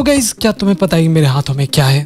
तो गाइस, क्या तुम्हें पता है कि मेरे हाथों में क्या है?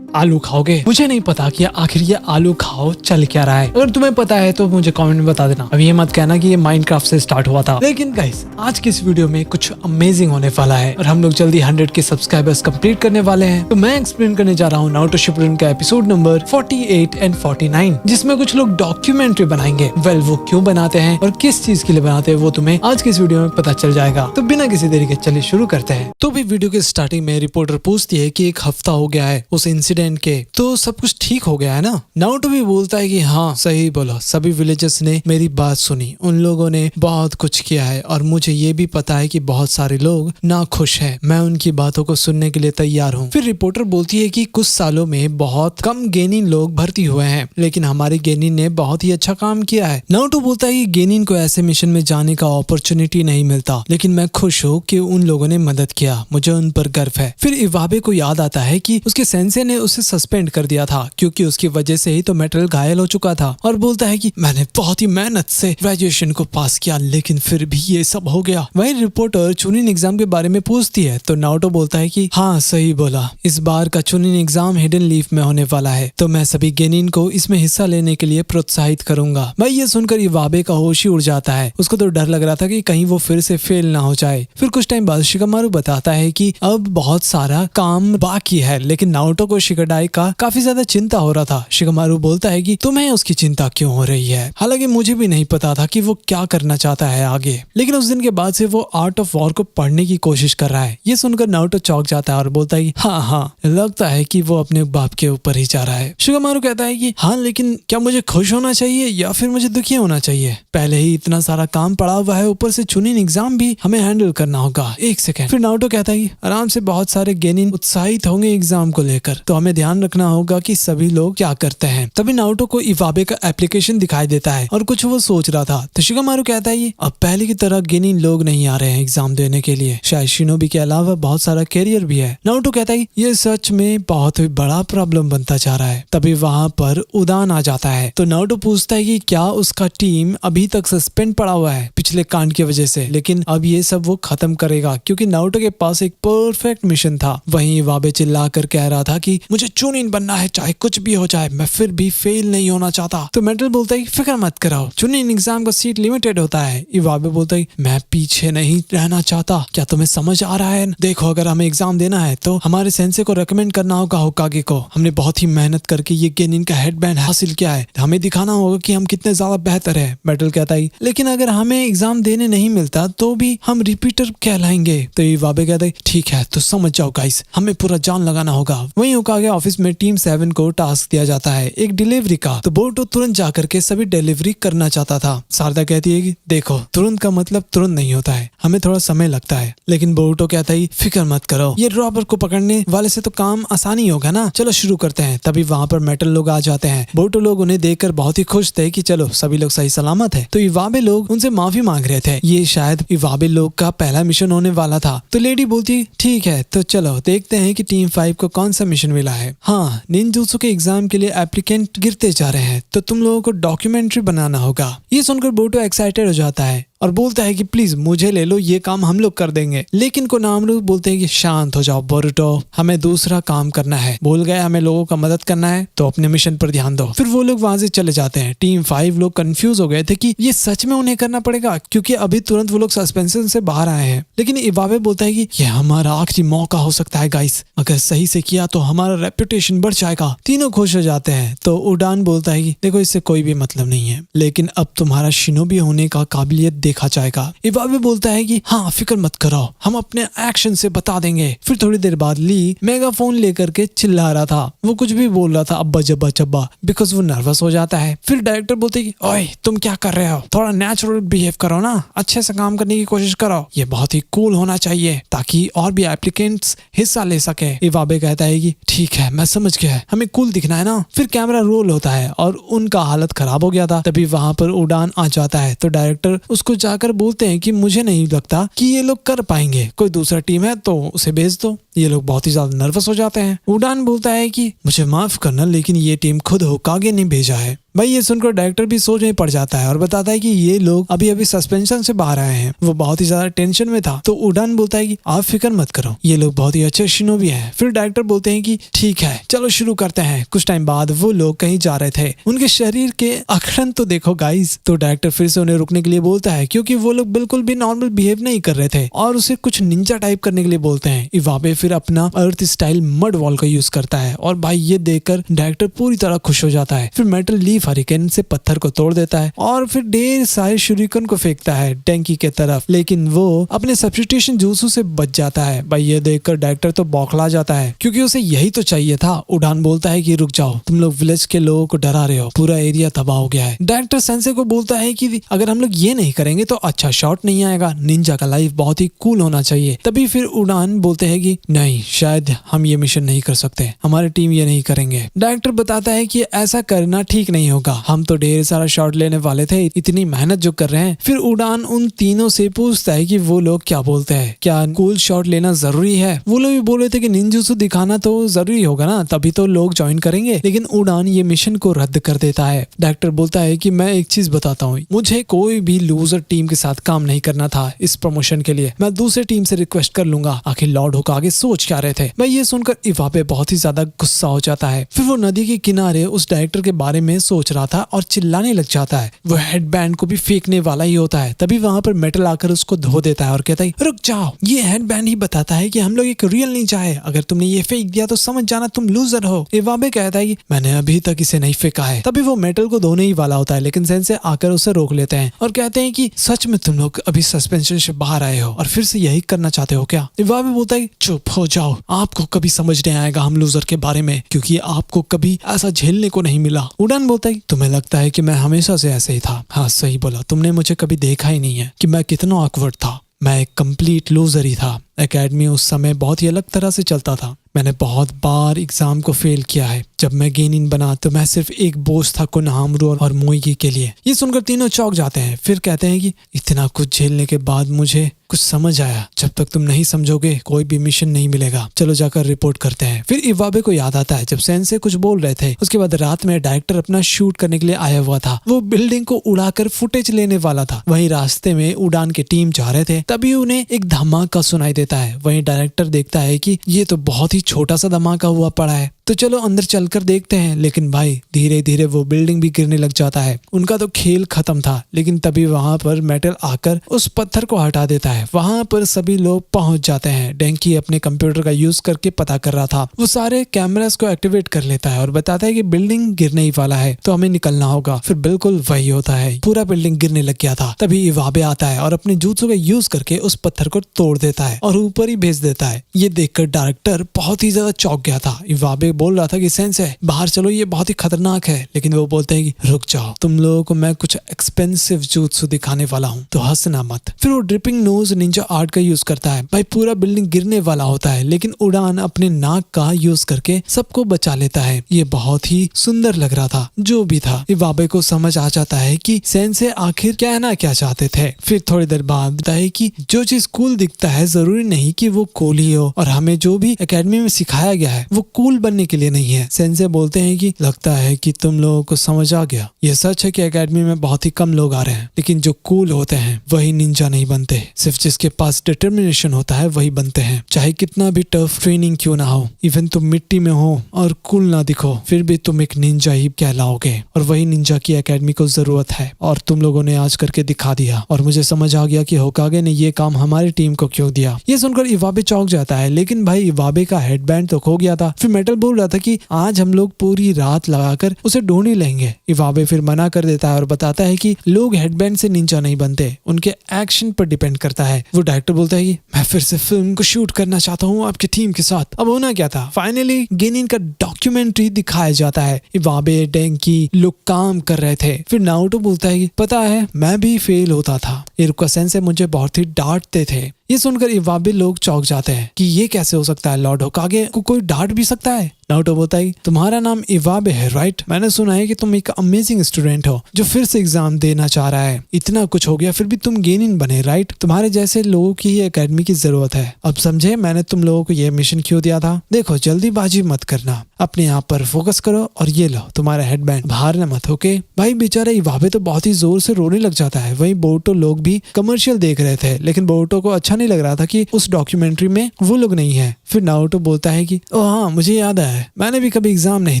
आलू खाओगे? मुझे नहीं पता कि आखिर ये आलू खाओ चल क्या रहा है। अगर तुम्हें पता है तो मुझे कमेंट में बता देना। अब ये मत कहना कि ये माइनक्राफ्ट से स्टार्ट हुआ था। लेकिन गाइस, आज की इस वीडियो में कुछ अमेजिंग होने वाला है और हम लोग जल्दी 100 के सब्सक्राइबर्स कंप्लीट करने वाले हैं। तो मैं एक्सप्लेन करने जा रहा हूँ नारुतो शिपुडेन का एपिसोड नंबर 48 एंड 49, जिसमें कुछ लोग डॉक्यूमेंट्री बनाएंगे। वेल, वो क्यों बनाते हैं और किस चीज के लिए बनाते हैं वो तुम्हें आज की इस वीडियो में पता चल जाएगा। तो बिना किसी देरी के चलिए शुरू करते हैं। तो भी वीडियो के स्टार्टिंग में रिपोर्टर पूछती है कि 1 हफ्ता हो गया है उस इंसिडेंट के, तो सब कुछ ठीक हो गया है ना? नारुतो भी बोलता है कि हाँ सही बोला, सभी विलेजर्स ने मेरी बात सुनी, उन लोगों ने बहुत कुछ किया है और मुझे ये भी पता है कि बहुत सारे लोग ना खुश हैं। मैं उनकी बातों को सुनने के लिए तैयार हूँ। फिर रिपोर्टर बोलती है कि कुछ सालों में बहुत कम गेनिन लोग भर्ती हुए हैं, लेकिन हमारी गेनिन ने बहुत ही अच्छा काम किया है। नारुतो बोलता है कि गेनिन को ऐसे मिशन में जाने का अपॉर्चुनिटी नहीं मिलता, लेकिन मैं खुश हूँ कि उन लोगों ने मदद किया, मुझे उन पर गर्व है। फिर इवाबे को याद आता है कि उसके सेंसे ने उसे सस्पेंड कर दिया था क्योंकि उसकी वजह से ही तो मेटल घायल हो चुका था, और बोलता है कि मैंने बहुत ही मेहनत से ग्रेजुएशन को पास किया, लेकिन फिर भी ये सब हो गया। वही रिपोर्टर चुनिन एग्जाम के बारे में पूछती है तो नारुतो बोलता है कि हाँ सही बोला, इस बार का चुनिन एग्जाम हिडन लीफ में होने वाला है, तो मैं सभी गेनिन को इसमें हिस्सा लेने के लिए प्रोत्साहित करूंगा। भाई ये सुनकर इवाबे का होश ही उड़ जाता है। उसको तो डर लग रहा था कि कहीं वो फिर से फेल ना हो जाए। फिर कुछ टाइम बाद शिकामारु बताता है कि अब बहुत सारा काम बाकी है, लेकिन नारुतो को शिकाडाई का काफी ज्यादा चिंता हो रहा था। शिकामारु बोलता है कि तुम्हें उसकी चिंता क्यों हो रही है? हालांकि मुझे भी नहीं पता था कि वो क्या करना चाहता है आगे, लेकिन उस दिन के बाद से वो आर्ट ऑफ वॉर को पढ़ने की कोशिश कर रहा है। ये सुनकर नारुतो चौंक जाता है और बोलता है कि हाँ लगता है कि वो अपने बाप के ऊपर ही जा रहा है। शिकामारु कहता है कि हाँ, लेकिन क्या मुझे खुश होना चाहिए या फिर मुझे दुखी होना चाहिए? पहले ही इतना सारा काम पड़ा हुआ है, ऊपर से चुनिन एग्जाम भी हमें हैंडल करना होगा। एक सेकेंड। फिर नारुतो कहता है कि आराम से, बहुत सारे गेनिन उत्साहित होंगे एग्जाम को लेकर, तो हमें ध्यान रखना होगा कि सभी लोग क्या करते हैं। तभी नारुतो को इवाबे का एप्लीकेशन दिखाई देता है और कुछ वो सोच रहा था। तो शिकामारु कहता है कि अब पहले की तरह गेनिन लोग नहीं आ रहे हैं एग्जाम देने के लिए, शायद शिनोबी के अलावा बहुत सारा कैरियर भी है। नारुतो कहता है ये सच में बहुत ही बड़ा प्रॉब्लम बनता जा रहा है। तभी वहाँ पर उदान आ जाता है तो नारुतो पूछता है कि क्या उसका टीम अभी तक सस्पेंड पड़ा हुआ है पिछले कांड की वजह से, लेकिन अब ये सब वो खत्म करेगा क्योंकि नारुतो के पास एक परफेक्ट मिशन था। वहीं इवाबे चिल्लाकर कह रहा था कि मुझे चुनिन बनना है, चाहे कुछ भी हो जाए, मैं फिर भी फेल नहीं होना चाहता। तो मेटल बोलता है फिक्र मत कराओ, चुनिन एग्जाम का सीट लिमिटेड होता है। इवाबे बोलता है मैं पीछे नहीं रहना चाहता, क्या तुम्हें समझ आ रहा है? देखो, अगर हमें एग्जाम देना है तो हमारे सेंसे को रेकमेंड करना होगा होकागे को। हमने बहुत ही मेहनत करके ये गेनिन का हेडबैंड हासिल किया है, हमें दिखाना होगा कि हम कितने ज्यादा बेहतर है। मेटल कहता है लेकिन अगर हमें एग्जाम देने नहीं मिलता तो भी हम रिपीटर कहलाएंगे। तो इवाबे कहता है ठीक है, तो समझ जाओ गाइस, हमें पूरा जान लगाना होगा। वहीं होकागे ऑफिस में टीम 7 को टास्क दिया जाता है एक डिलीवरी का, तो बोरुतो तुरंत जाकर के सभी डिलीवरी करना चाहता था। शारदा कहती है कि देखो, तुरंत का मतलब तुरंत नहीं होता है, हमें थोड़ा समय लगता है। लेकिन बोरुतो कहता है फिक्र मत करो, ये रॉबर को पकड़ने वाले से तो काम आसानी होगा ना, चलो शुरू करते हैं। तभी वहाँ पर मेटल लोग आ जाते हैं। बोरुतो लोग उन्हें देखकर बहुत ही खुश थे कि चलो सभी लोग सही सलामत है। तो इवाबे लोग उनसे माफी मांग रहे थे, ये शायद इवाबे लोग का पहला मिशन होने वाला था। तो लेडी बोलती ठीक है, तो चलो देखते हैं कि टीम 5 को कौन सा मिशन मिला है। हाँ, निंजुत्सु के एग्जाम के लिए एप्लीकेंट गिरते जा रहे हैं, तो तुम लोगों को डॉक्यूमेंट्री बनाना होगा। ये सुनकर बोरुतो एक्साइटेड हो जाता है और बोलता है कि प्लीज मुझे ले लो, ये काम हम लोग कर देंगे। लेकिन कोनामिरू बोलते हैं कि शांत हो जाओ बोरुतो, हमें दूसरा काम करना है। बोल गए हमें लोगों का मदद करना है, तो अपने मिशन पर ध्यान दो। फिर वो लोग वहां से चले जाते हैं। टीम 5 लोग कंफ्यूज हो गए थे कि ये सच में उन्हें करना पड़ेगा, क्योंकि अभी तुरंत वो लोग सस्पेंशन से बाहर आए हैं। लेकिन इवाबे बोलता है कि ये हमारा आखिरी मौका हो सकता है गाइस, अगर सही से किया तो हमारा रेपुटेशन बढ़ जाएगा। तीनों खुश हो जाते हैं। तो उडान बोलता है कि देखो, इससे कोई भी मतलब नहीं है, लेकिन अब तुम्हारा शिनोबी होने का काबिलियत देखा जाएगा। इवाबे बोलता है कि हाँ फिक्र मत करो, हम अपने एक्शन से बता देंगे। फिर थोड़ी देर बाद ली मेगाफोन लेकर के चिल्ला रहा था, वो कुछ भी बोल रहा था अब्बा जब्बा चब्बा, बिकॉज वो नर्वस हो जाता है। फिर डायरेक्टर बोलते कि ओए तुम क्या कर रहे हो, थोड़ा नेचुरल बिहेव करो ना, अच्छे से काम करने की कोशिश करो, ये बहुत ही कूल होना चाहिए ताकि और भी एप्लीकेंट्स हिस्सा ले सके। इवाबे कहता है कि ठीक है मैं समझ गया, हमें कूल दिखना है ना। फिर कैमरा रोल होता है और उनका हालत खराब हो गया था। तभी वहां पर उड़ान आ जाता है तो डायरेक्टर उसको जाकर बोलते हैं कि मुझे नहीं लगता कि ये लोग कर पाएंगे, कोई दूसरा टीम है तो उसे भेज दो। ये लोग बहुत ही ज्यादा नर्वस हो जाते हैं। उड़ान बोलता है कि मुझे माफ करना, लेकिन ये टीम खुद होकागे ने भेजा है। भाई ये सुनकर डायरेक्टर भी सोच में पड़ जाता है और बताता है कि ये लोग अभी अभी सस्पेंशन से बाहर आए हैं। वो बहुत ही ज्यादा टेंशन में था। तो उड़ान बोलता है कि आप फिक्र मत करो, ये लोग बहुत ही अच्छे शिनोबी हैं। फिर डायरेक्टर बोलते हैं कि ठीक है चलो शुरू करते हैं। कुछ टाइम बाद वो लोग कहीं जा रहे थे, उनके शरीर के अखड़न तो देखो गाइस। तो डायरेक्टर फिर से उन्हें रुकने के लिए बोलता है क्योंकि वो लोग बिल्कुल भी नॉर्मल बिहेव नहीं कर रहे थे और उसे कुछ निंजा टाइप करने के लिए बोलते हैं। इवाबे फिर अपना अर्थ स्टाइल मड वॉल का यूज करता है और भाई ये देखकर डायरेक्टर पूरी तरह खुश हो जाता है। फिर मेटल लीफ हरिकेन से पत्थर को तोड़ देता है और फिर ढेर सारे शुरिकन को फेंकता है टैंकी के तरफ, लेकिन वो अपने सब्स्टिट्यूशन जूसू से बच जाता है। भाई ये देखकर डायरेक्टर तो बौखला जाता है क्योंकि उसे यही तो चाहिए था। उड़ान बोलता है कि रुक जाओ, तुम लोग विलेज के लोगों को डरा रहे हो, पूरा एरिया तबाह हो गया है। डायरेक्टर सेंसे को बोलता है कि अगर हम लोग ये नहीं करेंगे तो अच्छा शॉट नहीं आएगा, निंजा का लाइफ बहुत ही कूल होना चाहिए। तभी फिर उड़ान बोलते हैं कि नहीं, शायद हम ये मिशन नहीं कर सकते, हमारी टीम ये नहीं करेंगे। डायरेक्टर बताता है कि ऐसा करना ठीक नहीं होगा, हम तो ढेर सारा शॉट लेने वाले थे, इतनी मेहनत जो कर रहे हैं। फिर उड़ान उन तीनों से पूछता है कि वो लोग क्या बोलते हैं, क्या कूल शॉट लेना जरूरी है। वो लोग भी बोल रहे थे कि निंजुत्सु दिखाना तो जरूरी होगा ना, तभी तो लोग ज्वाइन करेंगे। लेकिन उड़ान ये मिशन को रद्द कर देता है। डायरेक्टर बोलता है कि मैं एक चीज बताता हूँ, मुझे कोई भी लूजर टीम के साथ काम नहीं करना था इस प्रमोशन के लिए, मैं दूसरे टीम से रिक्वेस्ट कर लूंगा। आखिर लॉर्ड हुक आगे सोच क्या रहे थे। मैं ये सुनकर इवाबे बहुत ही ज्यादा गुस्सा हो जाता है। फिर वो नदी के किनारे उस डायरेक्टर के बारे में सोच रहा था और चिल्लाने लग जाता है। वो हेडबैंड को भी फेंकने वाला ही होता है। तभी वहां पर मेटल आकर उसको धो देता है और कहता है रुक जाओ, ये हेडबैंड ही बताता है कि हम लोग एक रियल निंजा है, अगर तुमने ये फेंक दिया तो समझ जाना तुम लूजर हो। इवाबे कहता है कि मैंने अभी तक इसे नहीं फेंका है। तभी वो मेटल को धोने ही वाला होता है, लेकिन सेंसे आकर उसे रोक लेते हैं और कहते हैं कि सच में तुम लोग अभी सस्पेंशन से बाहर आए हो और फिर से यही करना चाहते हो क्या। इवाबे बोलता है चुप हो जाओ, आपको कभी समझ नहीं आएगा हम लूजर के बारे में, क्योंकि आपको कभी ऐसा झेलने को नहीं मिला। उड़ान बोलता है तुम्हें लगता है कि मैं हमेशा से ऐसे ही था। हाँ सही बोला, तुमने मुझे कभी देखा ही नहीं है कि मैं कितना ऑकवर्ड था। मैं एक कंप्लीट लूजर ही था। एकेडमी उस समय बहुत ही अलग तरह से चलता था। मैंने बहुत बार एग्जाम को फेल किया है। जब मैं गेनिन बना तो मैं सिर्फ एक बोझ था कोनोहामारू और मोइगी के लिए। ये सुनकर तीनों चौंक जाते हैं। फिर कहते हैं कि इतना कुछ झेलने के बाद मुझे कुछ समझ आया, जब तक तुम नहीं समझोगे कोई भी मिशन नहीं मिलेगा, चलो जाकर रिपोर्ट करते हैं। फिर इवाबे को याद आता है जब सेंसे कुछ बोल रहे थे, उसके बाद रात में डायरेक्टर अपना शूट करने के लिए आया हुआ था। वो बिल्डिंग को उड़ाकर फुटेज लेने वाला था। वहीं रास्ते में उड़ान की टीम जा रहे थे, तभी उन्हें एक धमाका सुनाई देता है। वहीं डायरेक्टर देखता है कि ये तो बहुत ही छोटा सा धमाका हुआ पड़ा है, तो चलो अंदर चलकर देखते हैं। लेकिन भाई धीरे धीरे वो बिल्डिंग भी गिरने लग जाता है। उनका तो खेल खत्म था। लेकिन तभी वहां पर मेटल आकर उस पत्थर को हटा देता है। वहां पर सभी लोग पहुंच जाते हैं। डेंकी अपने कंप्यूटर का यूज करके पता कर रहा था। वो सारे कैमरास को एक्टिवेट कर लेता है और बताता है कि बिल्डिंग गिरने ही वाला है, तो हमें निकलना होगा। फिर बिल्कुल वही होता है, पूरा बिल्डिंग गिरने लग गया था। तभी इवाबे आता है और अपने जूत्सु का यूज करके उस पत्थर को तोड़ देता है और ऊपर ही भेज देता है। ये देखकर डायरेक्टर बहुत ही ज्यादा चौंक गया था। इवाबे बोल रहा था कि सेंसे बाहर चलो, ये बहुत ही खतरनाक है। लेकिन वो बोलते हैं कि रुक जाओ, तुम लोगों को मैं कुछ एक्सपेंसिव जूत्सु दिखाने वाला हूँ, तो हंसना मत। फिर वो ड्रिपिंग नोज निंजा आर्ट का यूज करता है। भाई पूरा बिल्डिंग गिरने वाला होता है, लेकिन उड़ान अपने नाक का यूज करके सबको बचा लेता है। ये बहुत ही सुंदर लग रहा था। जो भी था, इवाबे को समझ आ जाता है कि सेंसे आखिर कहना क्या चाहते थे। फिर थोड़ी देर बाद बताता है कि जो चीज कूल दिखता है जरूरी नहीं कि वो कूल ही हो, और हमें जो भी एकेडमी में सिखाया गया है वो कूल बनने के लिए नहीं है। सेंसे बोलते हैं कि लगता है कि तुम लोगों को समझ आ गया। ये सच है कि एकेडमी में बहुत ही कम लोग आ रहे हैं, लेकिन जो कूल होते हैं वही निंजा नहीं बनते। सिर्फ जिसके पास डिटर्मिनेशन होता है वही बनते हैं, चाहे कितना भी टफ ट्रेनिंग क्यों ना हो। इवन तुम मिट्टी में हो और कूल ना दिखो, फिर भी तुम एक निंजा ही कहलाओगे। और वही निंजा की एकेडमी को जरूरत है, और तुम लोगों ने आज करके दिखा दिया। और मुझे समझ आ गया कि होकागे ने ये काम हमारी टीम को क्यों दिया। ये सुनकर इवाबे चौंक जाता है। लेकिन भाई इवाबे का हेडबैंड तो खो गया था। फिर मेटल बोल रहा था कि आज हम लोग पूरी रात लगाकर उसे ढूंढ ही लेंगे। इवाबे फिर मना कर देता है और बताता है कि लोग हेडबैंड से निंजा नहीं बनते, उनके एक्शन पर डिपेंड करता है। वो डायरेक्टर बोलता है कि मैं फिर से फिल्म को शूट करना चाहता हूँ आपकी टीम के साथ। अब होना क्या था, फाइनली गेनिन का डॉक्यूमेंट्री दिखाया जाता है। इवाबे डेंकी लोग काम कर रहे थे। फिर नारुतो बोलता है कि पता है मैं भी फेल होता था, इरुका सेंसे मुझे बहुत ही डांटते थे। ये सुनकर इवाबे लोग चौंक जाते हैं कि ये कैसे हो सकता है, लॉर्ड होकागे को कोई डांट भी सकता है। नारुतो बोलता है तुम्हारा नाम इवाबे है राइट, मैंने सुना है कि तुम एक अमेजिंग स्टूडेंट हो जो फिर से एग्जाम देना चाह रहा है। इतना कुछ हो गया फिर भी तुम गेनिन बने राइट, तुम्हारे जैसे लोगों की ही एकेडमी की जरूरत है। अब समझे मैंने तुम लोगों को यह मिशन क्यों दिया था। देखो जल्दीबाजी मत करना, अपने आप पर फोकस करो और ये लो तुम्हारा हेडबैंड, बाहर न मत होके। भाई बेचारा इवाबे तो बहुत ही जोर से रोने लग जाता है। वहीं बोरुतो लोग भी कमर्शियल देख रहे थे, लेकिन बोरुतो को अच्छा नहीं लग रहा था कि उस डॉक्यूमेंट्री में वो लोग नहीं है। फिर नारुतो बोलता है कि ओ हाँ, मुझे याद है, मैंने भी कभी एग्जाम नहीं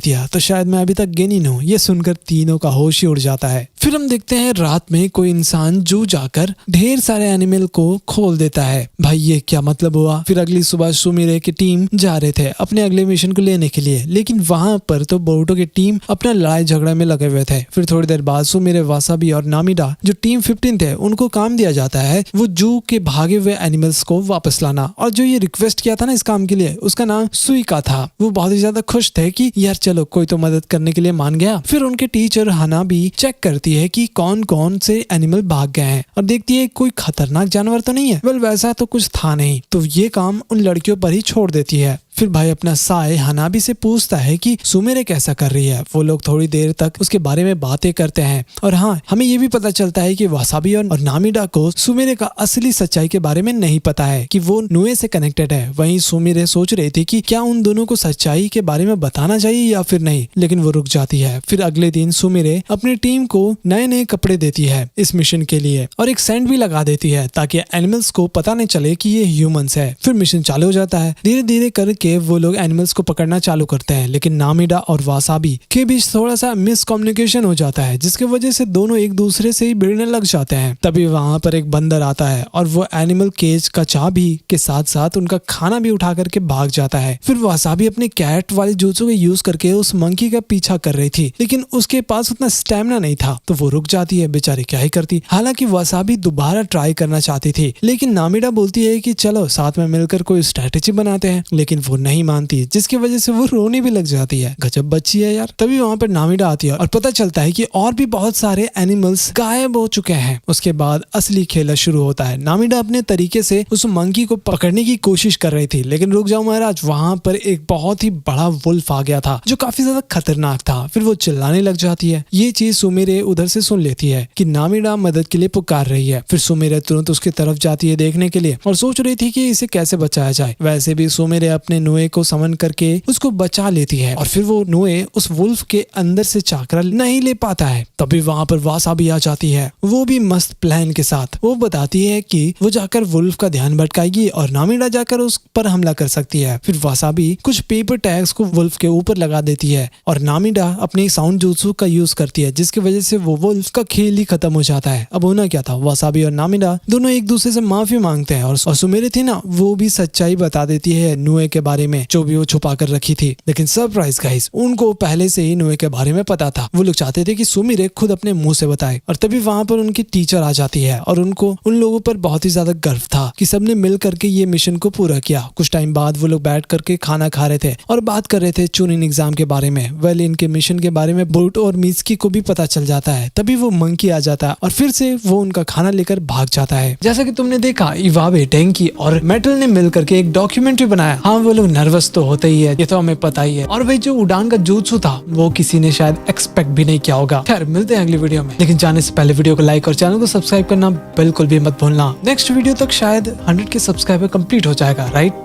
दिया, तो शायद मैं अभी तक गेनिन हूँ। ये सुनकर तीनों का होश ही उड़ जाता है। फिर हम देखते हैं रात में कोई इंसान जू जाकर ढेर सारे एनिमल को खोल देता है। भाई ये क्या मतलब हुआ? फिर अगली सुबह सुमिरे की टीम जा रहे थे अपने अगले मिशन को लेने के लिए, लेकिन वहां पर तो बोरुतो की टीम अपना लड़ाई झगड़ा में लगे हुए थे। फिर थोड़ी देर बाद सुमिरे, वासाबी और नामिडा जो टीम 15 थे, उनको काम दिया जाता है वो जू के भागे हुए एनिमल्स को वापस लाना। और जो ये रिक्वेस्ट किया था ना इस काम के लिए, उसका नाम सुइका था। वो बहुत ही ज्यादा खुश थे कि यार चलो कोई तो मदद करने के लिए मान गया। फिर उनके टीचर हना भी चेक करती है कि कौन कौन से एनिमल भाग गए हैं और देखती है कोई खतरनाक जानवर तो नहीं है। वेल वैसा तो कुछ था नहीं, तो ये काम उन लड़कियों पर ही छोड़ देती है। फिर भाई अपना साए हनाबी से पूछता है कि सुमेरे कैसा कर रही है। वो लोग थोड़ी देर तक उसके बारे में बातें करते हैं और हाँ, हमें ये भी पता चलता है कि वासाबी और नामिडा को सुमेरे का असली सच्चाई के बारे में नहीं पता है कि वो नुए से कनेक्टेड है। वहीं सुमेरे सोच रही थी कि क्या उन दोनों को सच्चाई के बारे में बताना चाहिए या फिर नहीं, लेकिन वो रुक जाती है। फिर अगले दिन सुमेरे अपनी टीम को नए नए कपड़े देती है इस मिशन के लिए और एक सेंट भी लगा देती है ताकि एनिमल्स को पता नहीं चले कि ये ह्यूमंस है। फिर मिशन चालू हो जाता है। धीरे धीरे करके वो लोग एनिमल्स को पकड़ना चालू करते हैं, लेकिन नामिडा और वासाबी के बीच थोड़ा सा मिसकम्युनिकेशन हो जाता है, जिसकी वजह से दोनों एक दूसरे से ही भिड़ने लग जाते हैं। तभी वहां पर एक बंदर आता है और वो एनिमल केज का चाबी के साथ साथ उनका खाना भी उठा करके भाग जाता है। फिर वासाबी अपने कैट वाले jutsu को यूज करके उस मंकी का पीछा कर रही थी, लेकिन उसके पास उतना स्टेमिना नहीं था, तो वो रुक जाती है। बेचारी क्या ही करती। हालांकि वासाबी दोबारा ट्राई करना चाहती थी, लेकिन नामिडा बोलती है कि चलो साथ में मिलकर कोई स्ट्रेटेजी बनाते हैं, लेकिन वो नहीं मानती, जिसकी वजह से वो रोने भी लग जाती है। गजब बच्ची है यार। तभी वहां पर नामिडा आती है और पता चलता है कि और भी बहुत सारे एनिमल्स गायब हो चुके हैं। उसके बाद असली खेल शुरू होता है। नामिडा अपने तरीके से उस मंकी को पकड़ने की कोशिश कर रही थी, लेकिन रुक जाओ महाराज, वहां पर एक बहुत ही बड़ा वुल्फ आ गया था जो काफी ज्यादा खतरनाक था। फिर वो चिल्लाने लग जाती है। ये चीज सुमेरे उधर से सुन लेती है कि नामिडा मदद के लिए पुकार रही है। फिर सुमेरे तुरंत उसकी तरफ जाती है देखने के लिए और सोच रही थी कि इसे कैसे बचाया जाए। वैसे भी सुमेरे अपने नुए को समन करके उसको बचा लेती है और फिर वो नुए उस वुल्फ के अंदर से चाकरा नहीं ले पाता है। तभी वहां पर वासाबी आ जाती है, वो भी मस्त प्लान के साथ। वो बताती है कि वो जाकर वुल्फ का ध्यान भटकाएगी और नामिडा जाकर उस पर हमला कर सकती है। फिर वासाबी कुछ पेपर टैग्स को वुल्फ के ऊपर लगा देती है और नामिडा अपनी साउंड जुत्सु का यूज करती है, जिसकी वजह से वो वुल्फ का खेल ही खत्म हो जाता है। अब होना क्या था, वासाबी और नामिडा दोनों एक दूसरे से माफी मांगते हैं और सुमेरे थी ना, वो भी सच्चाई बता देती है नुए के बारे में जो भी वो छुपा कर रखी थी। लेकिन सरप्राइज गाइस, उनको पहले से ही नुए के बारे में पता था। वो लोग चाहते थे कि सुमेरे खुद अपने मुंह से बताए और तभी वहां पर उनकी टीचर आ जाती है और उनको उन लोगों पर बहुत ही ज्यादा गर्व था कि सबने मिल करके ये मिशन को पूरा किया। कुछ टाइम बाद वो लोग बैठ करके खाना खा रहे थे और बात कर रहे थे चुनिन एग्जाम के बारे में। वेल इनके मिशन के बारे में बोरुतो और मित्सुकी को भी पता चल जाता है। तभी वो मंकी आ जाता है और फिर से वो उनका खाना लेकर भाग जाता है। जैसा कि तुमने देखा, इवाबे, टेंकी और मेटल ने मिल करके एक डॉक्यूमेंट्री बनाया। हाँ, वो लोग नर्वस तो होते ही है, ये तो हमें पता ही है। और भाई जो उड़ान का जुत्सु था वो किसी ने शायद एक्सपेक्ट भी नहीं किया होगा। खैर मिलते हैं अगली वीडियो में, लेकिन जाने से पहले वीडियो को लाइक और चैनल को सब्सक्राइब करना बिल्कुल भी मत भूलना। नेक्स्ट वीडियो तक शायद 100 के सब्सक्राइबर कंप्लीट हो जाएगा, राइट?